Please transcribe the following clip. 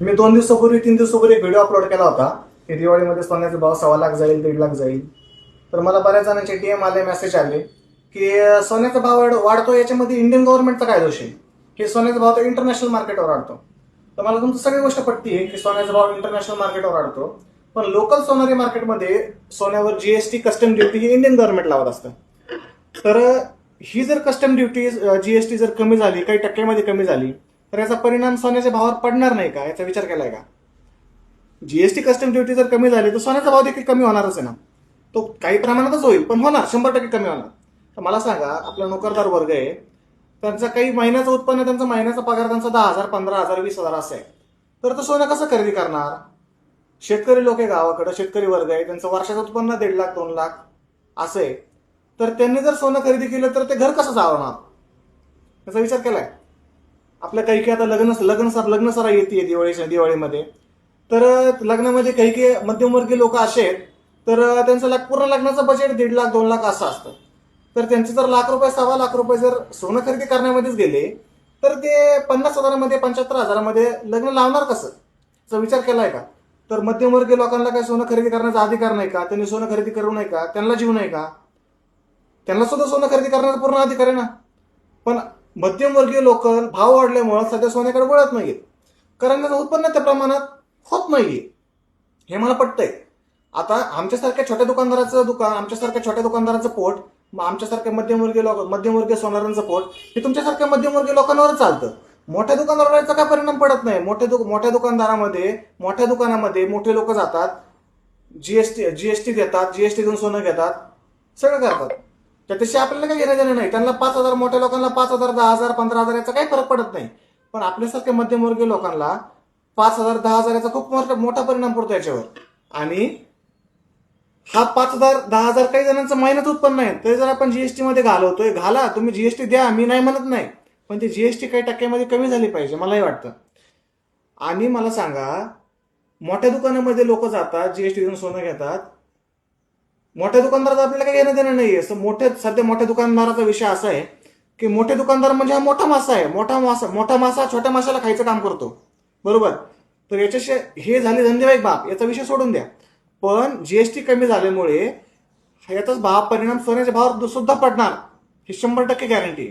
मी 2 दिवसापूर्वी 3 दिवसापूर्वी एक व्हिडिओ अपलोड केला होता की दिवाळीमध्ये सोन्याचा भाव 1.25 लाख जाईल, 1.5 लाख जाईल. तर मला बऱ्याच जणांचे DM आले, मेसेज आले की सोन्याचा भाव वाढतो, याच्यामध्ये इंडियन गव्हर्नमेंटचा काय दोष आहे? हे सोन्याचा भाव तर इंटरनॅशनल मार्केटवर वाढतो. तर मला तुमची सगळी गोष्ट पटतीये की सोन्याचा भाव इंटरनॅशनल मार्केटवर वाढतो, पण लोकल सोनारी मार्केटमध्ये सोन्यावर GST कस्टम ड्युटी ही इंडियन गव्हर्नमेंट लावत असतं. तर ही जर कस्टम ड्युटी GST जर कमी झाली, काही टक्क्यामध्ये कमी झाली, तर याचा परिणाम सोन्याच्या भावावर पडणार नाही का? याचा विचार केलाय का? GST कस्टम ड्युटी जर कमी झाली तर सोन्याचा भाव देखील कमी होणारच आहे ना. तो काही प्रमाणातच होईल, पण होणार, 100% कमी होणार. तर मला सांगा, आपला नोकरदार वर्ग आहे, त्यांचा काही महिन्याचं उत्पन्न, त्यांचा महिन्याचा पगार त्यांचा 10,000, 15,000, 20,000 असं आहे. तर तो सोनं कसं खरेदी करणार? शेतकरी लोक आहे गावाकडे, शेतकरी वर्ग आहे, त्यांचं वर्षाचं उत्पन्न 1.5 लाख, 2 लाख असं आहे. तर त्यांनी जर सोनं खरेदी केलं तर ते घर कसं चालवणार? त्याचा विचार केलाय? आपल्या काही काही आता लग्न सरा येते दिवाळीमध्ये. तर लग्नामध्ये काही काही मध्यमवर्गीय लोक असे आहेत, तर त्यांचं पूर्ण लग्नाचं बजेट 1.5 लाख, 2 लाख असं असतं. तर त्यांचे जर लाख रुपये, 1.25 लाख रुपये जर सोनं खरेदी करण्यामध्येच गेले, तर ते 50,000मध्ये, 75,000मध्ये लग्न लावणार कसं? याचा विचार केलाय का? तर मध्यमवर्गीय लोकांना काय सोनं खरेदी करण्याचा अधिकार नाही का? त्यांनी सोनं खरेदी करू नये का? त्यांना जीव नाही का? त्यांना सुद्धा सोनं खरेदी करण्याचा पूर्ण अधिकार आहे ना. पण मध्यमवर्गीय लोक भाव वाढल्यामुळे सध्या सोन्याकडे वळत नाहीये, कारण त्याचं उत्पन्न त्या प्रमाणात होत नाहीये. हे मला पटतंय. आता आमच्यासारख्या छोट्या दुकानदाराचं दुकान, आमच्यासारख्या छोट्या दुकानदाराचं पोट, आमच्यासारख्या मध्यमवर्गीय सोनारांचं पोट, हे तुमच्यासारख्या मध्यमवर्गीय लोकांवर चालतं. मोठ्या दुकानदाराचा काय परिणाम पडत नाही. मोठ्या दुकानदारामध्ये, मोठ्या दुकानामध्ये मोठे लोक जातात, जीएसटी देतात, जीएसटी देऊन सोनं घेतात, सगळं करतात. त्याच्याशी आपल्याला काही घेणं देणं नाही. त्यांना 5,000, मोठ्या लोकांना 5,000, 10,000, 15,000 याचा काही फरक पडत नाही. पण आपल्यासारख्या मध्यमवर्गीय लोकांना 5,000, 10,000 याचा खूप मोठा परिणाम पडतो याच्यावर. आणि हा 5,000, 10,000 काही जणांचं महिन्यात उत्पन्न आहे, ते जर आपण जीएसटी मध्ये घालवतोय, घाला, तुम्ही जीएसटी द्या, मी नाही म्हणत नाही, पण ती जीएसटी काही टक्क्यामध्ये कमी झाली पाहिजे, मलाही वाटतं. आणि मला सांगा, मोठ्या दुकानामध्ये लोक जातात, जीएसटी देऊन सोनं घेतात. मोठ्या दुकानदाराचा आपल्याला काही घेणं देणं नाहीये. सध्या मोठ्या दुकानदाराचा विषय असा आहे की मोठे दुकानदार म्हणजे हा मोठा मासा आहे. मोठा मासा छोट्या माशाला खायचं काम करतो, बरोबर? तर याच्याशी हे झाले धंदेवाईक बाप, याचा विषय सोडून द्या. पण जीएसटी कमी झाल्यामुळे याचाच परिणाम सोन्याच्या भावावर सुद्धा पडणार, ही 100% गॅरंटी.